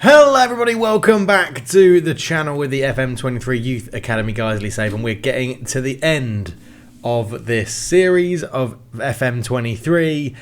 Hello everybody, welcome back to the channel with the FM23 Youth Academy Guiseley save, and we're getting to the end of this series of FM23.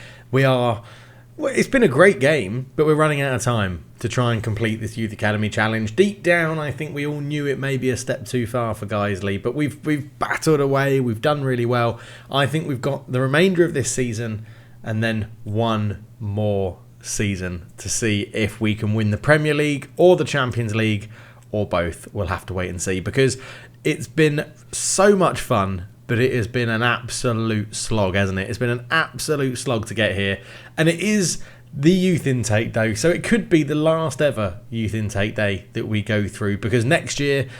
It's been a great game, but we're running out of time to try and complete this Youth Academy challenge. Deep down, I think we all knew it may be a step too far for Guiseley, but we've battled away, we've done really well. I think we've got the remainder of this season and then one more season to see if we can win the Premier League or the Champions League or both. We'll have to wait and see, because it's been so much fun, but it has been an absolute slog, hasn't it? It's been an absolute slog to get here, and it is the youth intake though, so it could be the last ever youth intake day that we go through, because next year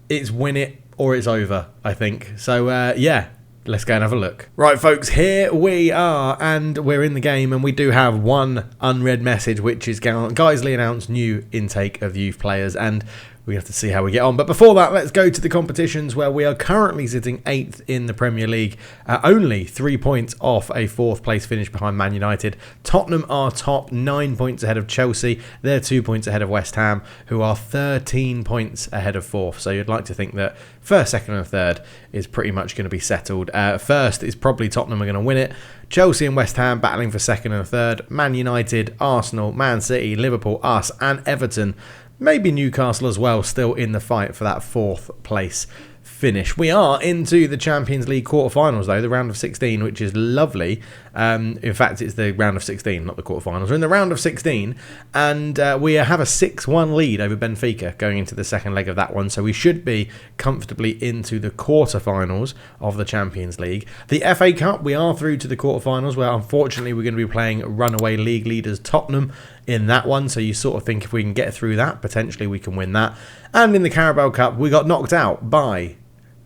it's win it or it's over, I think. So yeah, let's go and have a look. Right, folks, here we are, and we're in the game, and we do have one unread message, which is Guiseley announced new intake of youth players, and we have to see how we get on. But before that, let's go to the competitions, where we are currently sitting 8th in the Premier League, only 3 points off a 4th place finish behind Man United. Tottenham are top, 9 points ahead of Chelsea. They're 2 points ahead of West Ham, who are 13 points ahead of 4th. So you'd like to think that first, second and third is pretty much going to be settled. First is probably Tottenham are going to win it. Chelsea and West Ham battling for second and third. Man United, Arsenal, Man City, Liverpool, us and Everton, maybe Newcastle as well, still in the fight for that 4th place finish. We are into the Champions League quarterfinals though, the round of 16, which is lovely. In fact, it's the round of 16, not the quarterfinals. We're in the round of 16, and we have a 6-1 lead over Benfica going into the second leg of that one, so we should be comfortably into the quarterfinals of the Champions League. The FA Cup, we are through to the quarterfinals, where unfortunately we're going to be playing runaway league leaders Tottenham in that one, so you sort of think if we can get through that, potentially we can win that. And in the Carabao Cup, we got knocked out by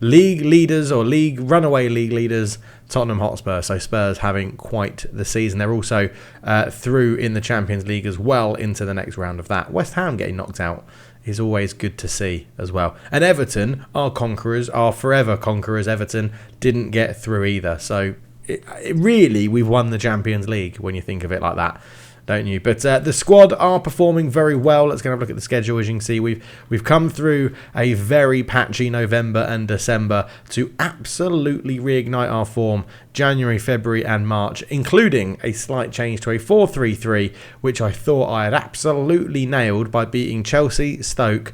league leaders, or runaway league leaders, Tottenham Hotspur. So Spurs having quite the season. They're also through in the Champions League as well into the next round of that. West Ham getting knocked out is always good to see as well. And Everton, our conquerors, our forever conquerors, Everton, didn't get through either. So really, we've won the Champions League when you think of it like that, don't you? But the squad are performing very well. Let's go and have a look at the schedule. As you can see, we've come through a very patchy November and December to absolutely reignite our form January, February and March, including a slight change to a 4-3-3, which I thought I had absolutely nailed by beating Chelsea, Stoke.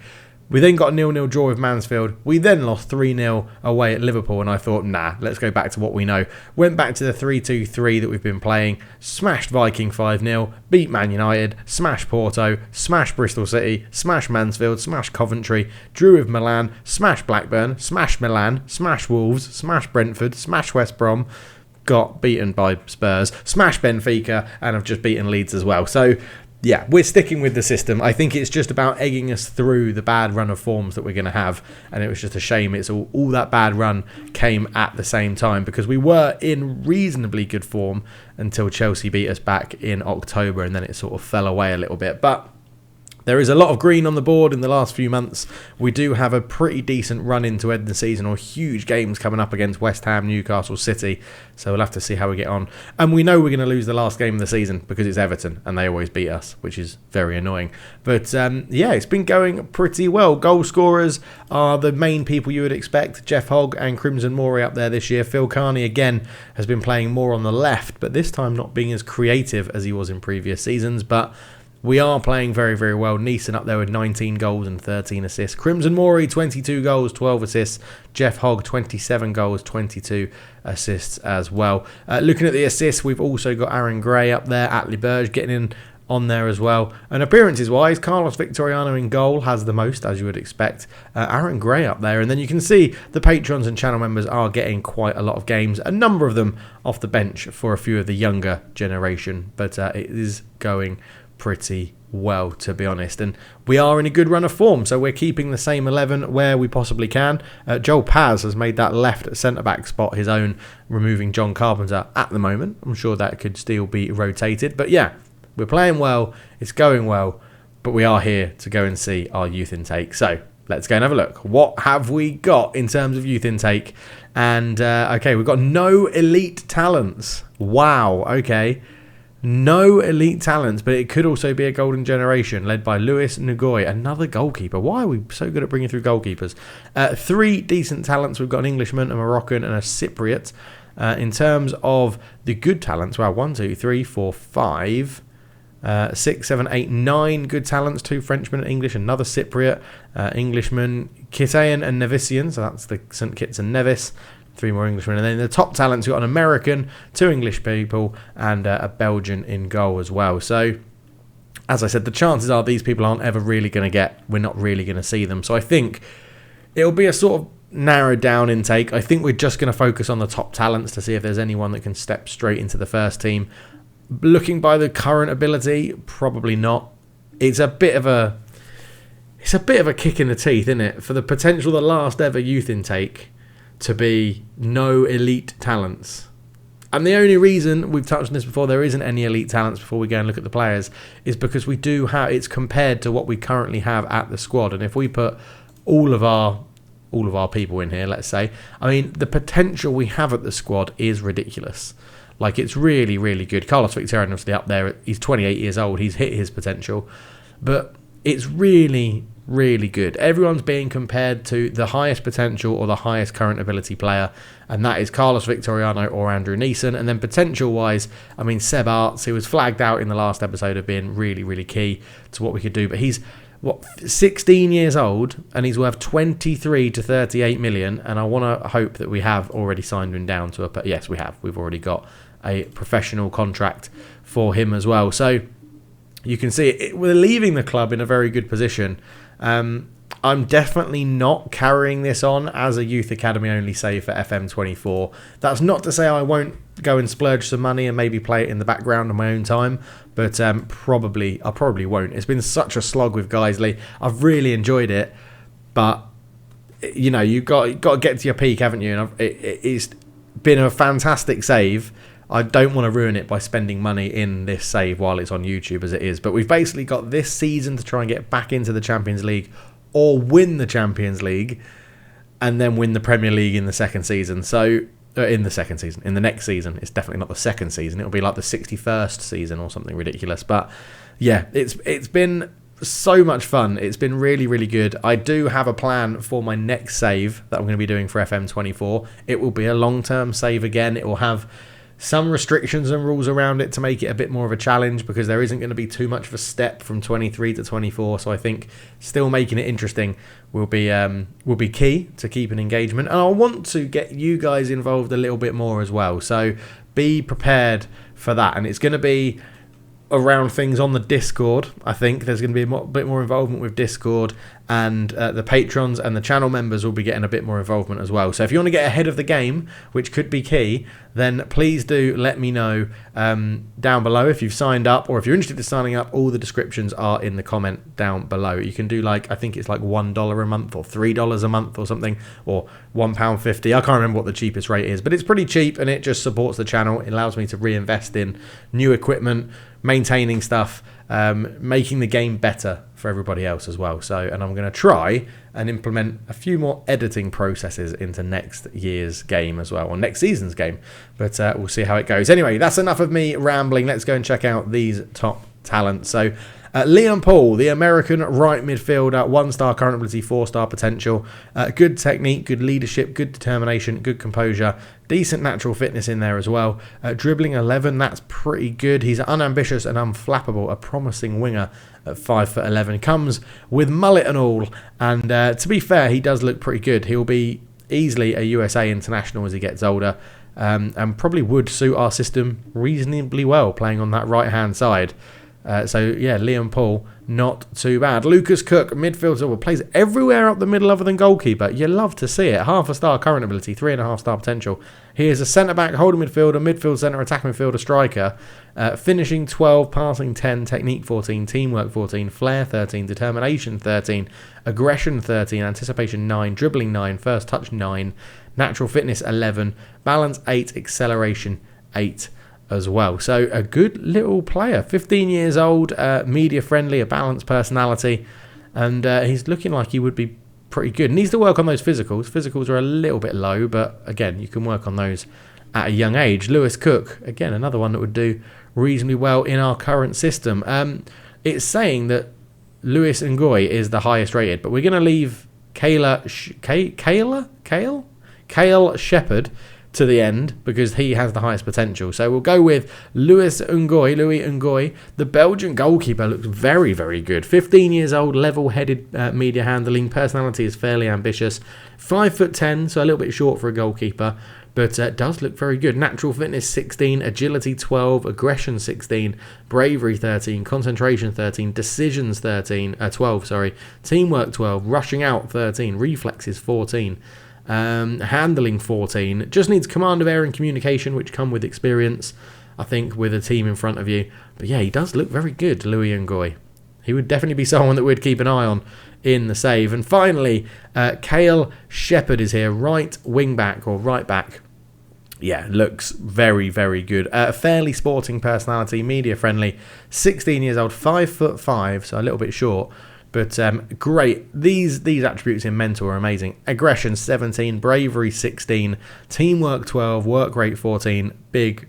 We then got a 0-0 draw with Mansfield. We then lost 3-0 away at Liverpool, and I thought, nah, let's go back to what we know. Went back to the 3-2-3 that we've been playing, smashed Viking 5-0, beat Man United, smashed Porto, smashed Bristol City, smashed Mansfield, smashed Coventry, drew with Milan, smashed Blackburn, smashed Milan, smashed Wolves, smashed Brentford, smashed West Brom, got beaten by Spurs, smashed Benfica, and have just beaten Leeds as well. So yeah, we're sticking with the system. I think it's just about egging us through the bad run of forms that we're going to have, and it was just a shame it's all that bad run came at the same time, because we were in reasonably good form until Chelsea beat us back in October, and then it sort of fell away a little bit. But there is a lot of green on the board in the last few months. We do have a pretty decent run in to end the season, or huge games coming up against West Ham, Newcastle, City. So we'll have to see how we get on. And we know we're going to lose the last game of the season because it's Everton and they always beat us, which is very annoying. But yeah, it's been going pretty well. Goal scorers are the main people you would expect. Jeff Hogg and Crimson Mori up there this year. Phil Carney again has been playing more on the left, but this time not being as creative as he was in previous seasons. But we are playing very, very well. Neeson up there with 19 goals and 13 assists. Crimson Mori, 22 goals, 12 assists. Jeff Hogg, 27 goals, 22 assists as well. Looking at the assists, we've also got Aaron Gray up there. Atlee Burge getting in on there as well. And appearances-wise, Carlos Victoriano in goal has the most, as you would expect. Aaron Gray up there. And then you can see the patrons and channel members are getting quite a lot of games. A number of them off the bench for a few of the younger generation. But it is going pretty well, to be honest, and we are in a good run of form, so we're keeping the same 11 where we possibly can. Joel Paz has made that left centre-back spot his own, removing John Carpenter at the moment. I'm sure that could still be rotated, but yeah, we're playing well, it's going well, but we are here to go and see our youth intake. So let's go and have a look. What have we got in terms of youth intake? And okay, we've got no elite talents. Wow, okay. No elite talents, but it could also be a golden generation led by Luis Nguy, another goalkeeper. Why are we so good at bringing through goalkeepers? 3 decent talents. We've got an Englishman, a Moroccan, and a Cypriot. In terms of the good talents, wow, 1, 2, 3, 4, 5, 6, 7, 8, 9 good talents. 2 Frenchmen, an English, another Cypriot, Englishman, Kitayan and Nevisian. So that's the St. Kitts and Nevis. 3 more Englishmen. And then the top talents, we've got an American, 2 English people, and a Belgian in goal as well. So, as I said, the chances are these people aren't ever really going to we're not really going to see them. So I think it'll be a sort of narrowed down intake. I think we're just going to focus on the top talents to see if there's anyone that can step straight into the first team. Looking by the current ability, probably not. It's a bit of a kick in the teeth, isn't it? For the potential, the last ever youth intake to be no elite talents. And the only reason, we've touched on this before, there isn't any elite talents before we go and look at the players, is because we do have, it's compared to what we currently have at the squad. And if we put all of our people in here, let's say, I mean, the potential we have at the squad is ridiculous. Like, it's really, really good. Carlos Victorian, obviously up there, he's 28 years old, he's hit his potential. But it's really, really good. Everyone's being compared to the highest potential or the highest current ability player, and that is Carlos Victoriano or Andrew Neeson. And then potential-wise, I mean, Seb Arts, who was flagged out in the last episode of being really, really key to what we could do. But he's, 16 years old, and he's worth 23 to 38 million, and I want to hope that we have already signed him down to a... Yes, we have. We've already got a professional contract for him as well. So you can see we're leaving the club in a very good position. I'm definitely not carrying this on as a youth academy only save for FM24. That's not to say I won't go and splurge some money and maybe play it in the background on my own time, but I probably won't. It's been such a slog with Guiseley. I've really enjoyed it, but you know, you've got to get to your peak, haven't you? And it's been a fantastic save. I don't want to ruin it by spending money in this save while it's on YouTube as it is. But we've basically got this season to try and get back into the Champions League or win the Champions League and then win the Premier League in the second season. So, in the next season. It's definitely not the second season. It'll be like the 61st season or something ridiculous. But yeah, it's been so much fun. It's been really, really good. I do have a plan for my next save that I'm going to be doing for FM24. It will be a long-term save again. It will have some restrictions and rules around it to make it a bit more of a challenge, because there isn't going to be too much of a step from 23 to 24. So I think still making it interesting will be key to keeping engagement. And I want to get you guys involved a little bit more as well. So be prepared for that. And it's going to be around things on the Discord. I think there's going to be a bit more involvement with Discord, and the patrons and the channel members will be getting a bit more involvement as well. So if you want to get ahead of the game, which could be key, then please do let me know down below if you've signed up, or if you're interested in signing up. All the descriptions are in the comment down below. You can do, like, I think it's like $1 a month or $3 a month or something, or £1.50. I can't remember what the cheapest rate is, but it's pretty cheap, and it just supports the channel. It allows me to reinvest in new equipment, maintaining stuff, making the game better for everybody else as well. So, and I'm going to try and implement a few more editing processes into next year's game as well, or next season's game, but we'll see how it goes. Anyway, that's enough of me rambling. Let's go and check out these top talents. So Liam Paul, the American right midfielder, 1-star current ability, 4-star potential, good technique, good leadership, good determination, good composure, decent natural fitness in there as well. Dribbling 11, that's pretty good. He's unambitious and unflappable, a promising winger at 5'11". Comes with mullet and all, and to be fair, he does look pretty good. He'll be easily a USA international as he gets older, and probably would suit our system reasonably well, playing on that right-hand side. So, yeah, Liam Paul, not too bad. Lucas Cook, midfielder, plays everywhere up the middle other than goalkeeper. You love to see it. 1/2-star current ability, 3.5-star potential. He is a centre-back, holding midfielder, midfield centre, attacking midfielder, striker. Finishing 12, passing 10, technique 14, teamwork 14, flair 13, determination 13, aggression 13, anticipation 9, dribbling 9, first touch 9, natural fitness 11, balance 8, acceleration 8. As well. So a good little player, 15 years old, media friendly, a balanced personality, and he's looking like he would be pretty good. Needs to work on those physicals. Physicals are a little bit low, but again, you can work on those at a young age. Lewis Cook, again, another one that would do reasonably well in our current system. It's saying that Lewis Ngoy is the highest rated, but we're going to leave Kale Shepherd to the end because he has the highest potential. So we'll go with Louis Ngoy. The Belgian goalkeeper looks very, very good. 15 years old, level-headed media handling. Personality is fairly ambitious. 5'10", so a little bit short for a goalkeeper, but does look very good. Natural fitness 16, agility 12, aggression 16, bravery 13, concentration 13, decisions 12, teamwork 12, rushing out 13, reflexes 14. Handling 14, just needs command of air and communication, which come with experience, I think, with a team in front of you. But yeah, he does look very good, Louis Ngoy. He would definitely be someone that we'd keep an eye on in the save. And finally, Kale Shepherd is here, right wing back or right back. Yeah, looks very, very good. Fairly sporting personality, media friendly, 16 years old, 5'5", so a little bit short. But great. These attributes in mental are amazing. Aggression 17, bravery 16, teamwork 12, work rate 14. Big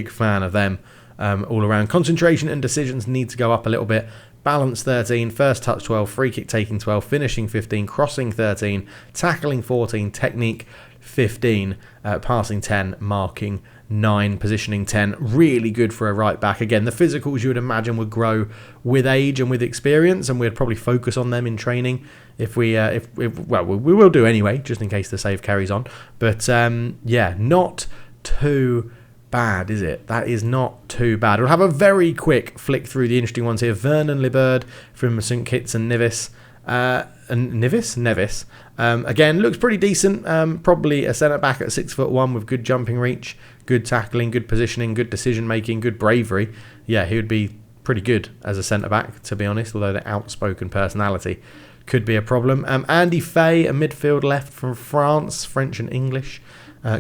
fan of them all around. Concentration and decisions need to go up a little bit. Balance 13, first touch 12, free kick taking 12, finishing 15, crossing 13, tackling 14, technique 15, passing 10, marking 9, positioning 10. Really good for a right back. Again, the physicals you would imagine would grow with age and with experience, and we'd probably focus on them in training if we will do anyway, just in case the save carries on. But yeah, not too bad, is it? That is not too bad. We'll have a very quick flick through the interesting ones here. Vernon Liberd from St Kitts and Nevis. Nevis. Again, looks pretty decent. Probably a centre back at 6'1" with good jumping reach, good tackling, good positioning, good decision making, good bravery. Yeah, he would be pretty good as a centre back, to be honest. Although the outspoken personality could be a problem. Andy Fay, a midfield left from France, French and English.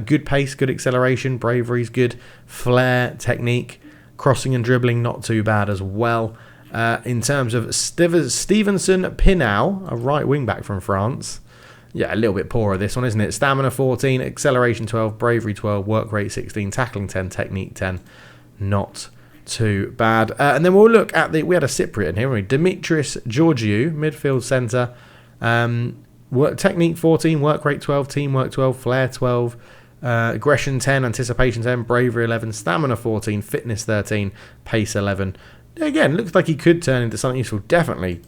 Good pace, good acceleration, bravery's good, flair, technique, crossing and dribbling not too bad as well. In terms of Stevenson Pinau, a right wing back from France. Yeah, a little bit poorer this one, isn't it? Stamina 14, acceleration 12, bravery 12, work rate 16, tackling 10, technique 10. Not too bad. And then we'll look at we had a Cypriot in here, haven't we? Demetrius Georgiou, midfield centre. Technique 14, work rate 12, teamwork 12, flair 12, aggression 10, anticipation 10, bravery 11, stamina 14, fitness 13, pace 11. Again, looks like he could turn into something useful. Definitely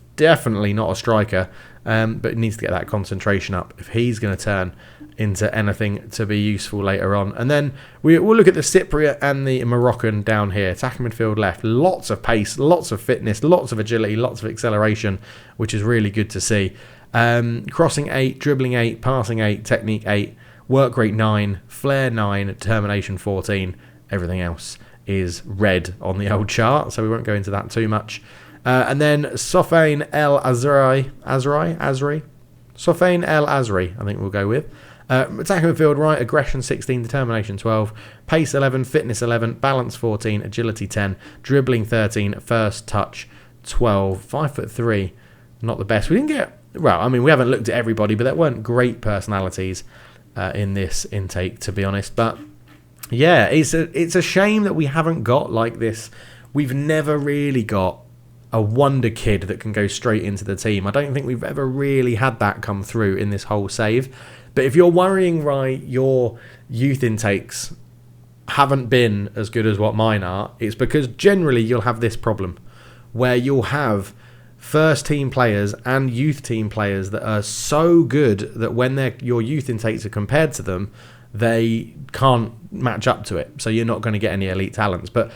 not a striker, but needs to get that concentration up if he's going to turn into anything to be useful later on. And then we'll look at the Cypriot and the Moroccan down here. Attacking midfield left. Lots of pace, lots of fitness, lots of agility, lots of acceleration, which is really good to see. Crossing 8, dribbling 8, passing 8, technique 8, work rate 9, flair 9, determination 14. Everything else is red on the old chart, so we won't go into that too much. And then Sofiane El Azri, Sofiane El Azri, I think we'll go with. Attacking midfield right, aggression 16, determination 12, pace 11, fitness 11, balance 14, agility 10, dribbling 13, first touch 12, 5'3", not the best. We didn't get, well, I mean, we haven't looked at everybody, but there weren't great personalities in this intake, to be honest. But yeah, it's a shame that we haven't got like this. We've never really got a wonder kid that can go straight into the team. I don't think we've ever really had that come through in this whole save. But if you're worrying, right, your youth intakes haven't been as good as what mine are, it's because generally you'll have this problem where you'll have first team players and youth team players that are so good that when your youth intakes are compared to them, they can't match up to it. So you're not going to get any elite talents. But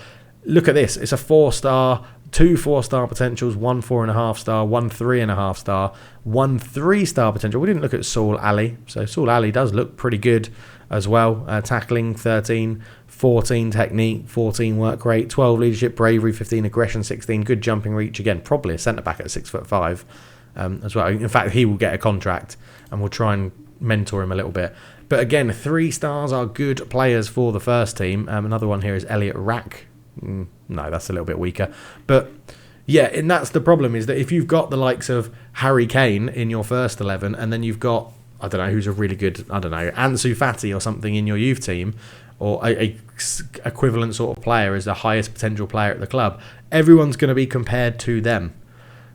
look at this. It's a 4-star, 2 4-star potentials, 1 4.5 star, 1 3.5 star, 1 3-star potential. We didn't look at Saul Ali. So Saul Ali does look pretty good as well. Tackling 13, 14 technique, 14 work rate, 12 leadership, bravery 15, aggression 16, good jumping reach. Again, probably a centre back at 6'5" as well. In fact, he will get a contract and we'll try and mentor him a little bit. But again, 3 stars are good players for the first team. Another one here is Elliot Rack. No, that's a little bit weaker. But yeah, and that's the problem, is that if you've got the likes of Harry Kane in your first 11 and then you've got I don't know, who's a really good, I don't know, Ansu Fati or something in your youth team, or a equivalent sort of player as the highest potential player at the club, everyone's going to be compared to them.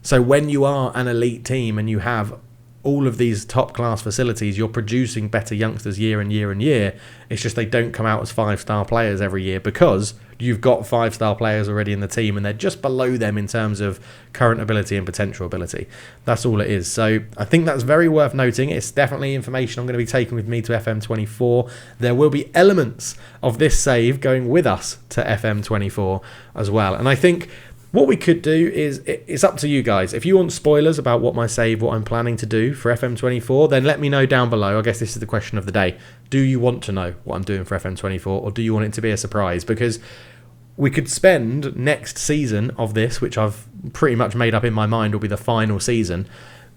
So when you are an elite team and you have all of these top class facilities, you're producing better youngsters year and year and year. It's just they don't come out as 5-star players every year because you've got 5-star players already in the team and they're just below them in terms of current ability and potential ability. That's all it is. So I think that's very worth noting. It's definitely information I'm going to be taking with me to FM24. There will be elements of this save going with us to FM24 as well. And I think what we could do is, it's up to you guys. If you want spoilers about what I'm planning to do for FM24, then let me know down below. I guess this is the question of the day. Do you want to know what I'm doing for FM24, or do you want it to be a surprise? Because we could spend next season of this, which I've pretty much made up in my mind will be the final season.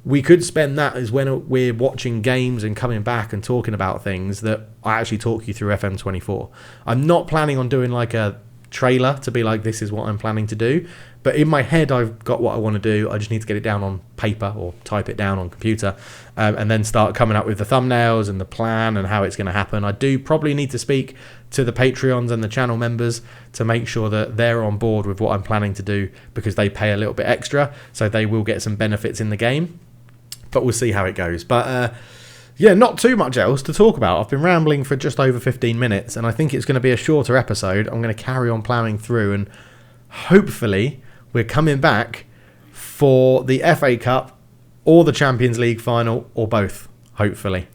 We could spend that as when we're watching games and coming back and talking about things that I actually talk you through FM24. I'm not planning on doing like a trailer to be like, this is what I'm planning to do, but in my head I've got what I want to do. I just need to get it down on paper or type it down on computer, and then start coming up with the thumbnails and the plan and how it's going to happen. I do probably need to speak to the Patreons and the channel members to make sure that they're on board with what I'm planning to do, because they pay a little bit extra, so they will get some benefits in the game, but we'll see how it goes. But yeah, not too much else to talk about. I've been rambling for just over 15 minutes, and I think it's going to be a shorter episode. I'm going to carry on ploughing through, and hopefully we're coming back for the FA Cup or the Champions League final, or both, hopefully.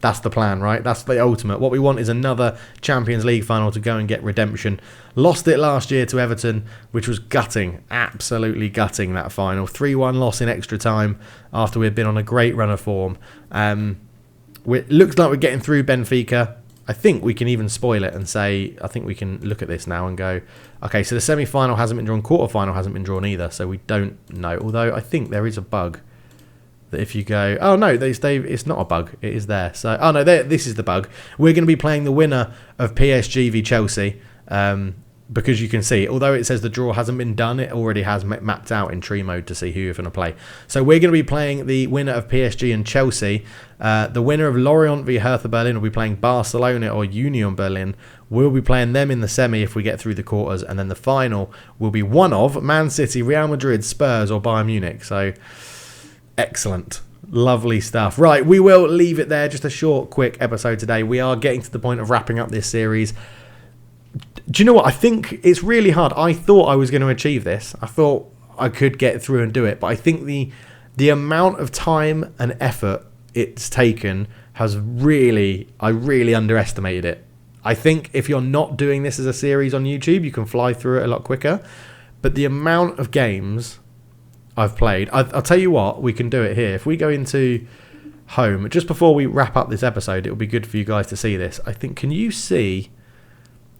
That's the plan, right? That's the ultimate. What we want is another Champions League final to go and get redemption. Lost it last year to Everton, which was gutting, absolutely gutting, that final. 3-1 loss in extra time after we'd been on a great run of form. It looks like we're getting through Benfica. I think we can even spoil it and say, I think we can look at this now and go, okay, so the semi-final hasn't been drawn, quarter-final hasn't been drawn either, so we don't know. Although I think there is a bug. If you go, oh no, it's not a bug, it is there. So, oh no, this is the bug. We're going to be playing the winner of PSG v Chelsea, because you can see, although it says the draw hasn't been done, it already has mapped out in tree mode to see who you're going to play. So we're going to be playing the winner of PSG and Chelsea. The winner of Lorient v Hertha Berlin will be playing Barcelona or Union Berlin. We'll be playing them in the semi if we get through the quarters, and then the final will be one of Man City, Real Madrid, Spurs or Bayern Munich. So excellent. Lovely stuff. Right, we will leave it there. Just a short, quick episode today. We are getting to the point of wrapping up this series. Do you know what? I think it's really hard. I thought I was going to achieve this. I thought I could get through and do it. But I think the amount of time and effort it's taken has really underestimated it. I think if you're not doing this as a series on YouTube, you can fly through it a lot quicker. But the amount of games I've played, I'll tell you what, we can do it here. If we go into home, just before we wrap up this episode, it'll be good for you guys to see this. I think, can you see,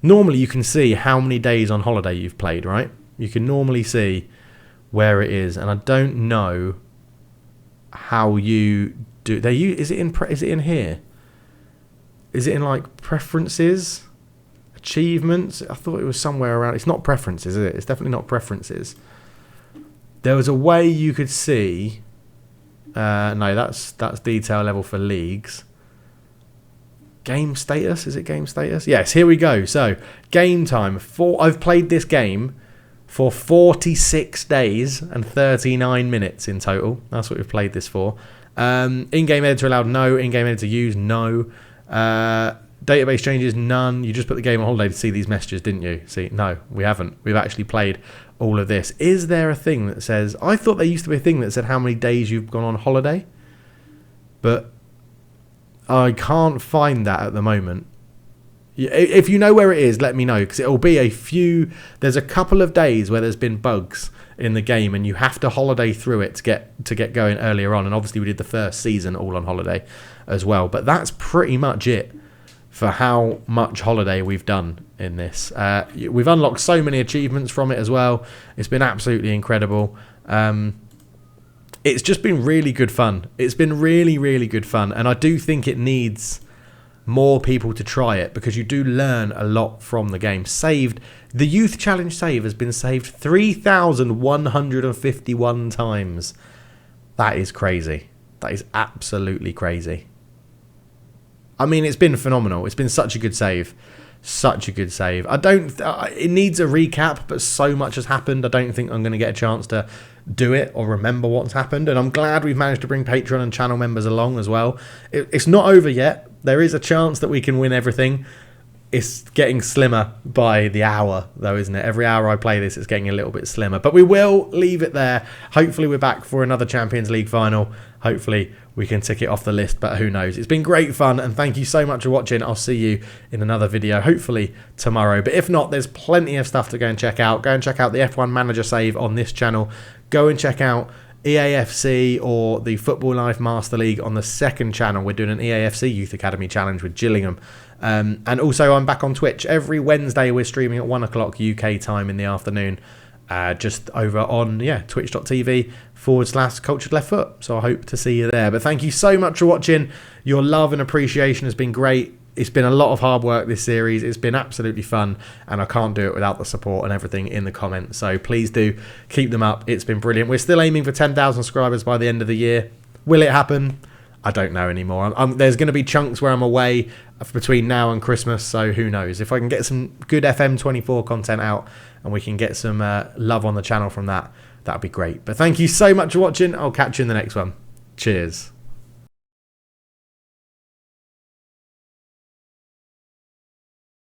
normally you can see how many days on holiday you've played, right? You can normally see where it is, and I don't know how you do. Is it in here? Is it in like preferences, achievements? I thought it was somewhere around. It's not preferences, is it? It's definitely not preferences. There was a way you could see. No, that's detail level for leagues. Game status, is it game status? Yes, here we go. So game time. I've played this game for 46 days and 39 minutes in total. That's what we've played this for. In-game editor allowed, no. In-game editor used, no. Database changes, none. You just put the game on holiday to see these messages, didn't you? See, no, we haven't. We've actually played all of this. Is there a thing that says... I thought there used to be a thing that said how many days you've gone on holiday. But I can't find that at the moment. If you know where it is, let me know. Because it'll be a few... There's a couple of days where there's been bugs in the game and you have to holiday through it to get going earlier on. And obviously we did the first season all on holiday as well. But that's pretty much it for how much holiday we've done in this. We've unlocked so many achievements from it as well. It's been absolutely incredible. It's just been really good fun. It's been really, really good fun. And I do think it needs more people to try it because you do learn a lot from the game. The Youth Challenge save has been saved 3,151 times. That is crazy. That is absolutely crazy. I mean, it's been phenomenal. It's been such a good save. Such a good save. It needs a recap, but so much has happened. I don't think I'm going to get a chance to do it or remember what's happened. And I'm glad we've managed to bring Patreon and channel members along as well. It's not over yet. There is a chance that we can win everything. It's getting slimmer by the hour, though, isn't it? Every hour I play this, it's getting a little bit slimmer. But we will leave it there. Hopefully we're back for another Champions League final. Hopefully we can tick it off the list, but who knows? It's been great fun, and thank you so much for watching. I'll see you in another video, hopefully tomorrow. But if not, there's plenty of stuff to go and check out. Go and check out the F1 Manager save on this channel. Go and check out EAFC or the Football Life Master League on the second channel. We're doing an EAFC Youth Academy Challenge with Gillingham. And also I'm back on Twitch. Every Wednesday we're streaming at 1 o'clock UK time in the afternoon. Just over on twitch.tv/Cultured Left Foot. So I hope to see you there. But thank you so much for watching. Your love and appreciation has been great. It's been a lot of hard work, this series. It's been absolutely fun, and I can't do it without the support and everything in the comments. So please do keep them up. It's been brilliant. We're still aiming for 10,000 subscribers by the end of the year. Will it happen? I don't know anymore. There's going to be chunks where I'm away between now and Christmas, so who knows. If I can get some good FM24 content out and we can get some love on the channel from that, that'd be great. But thank you so much for watching. I'll catch you in the next one. Cheers.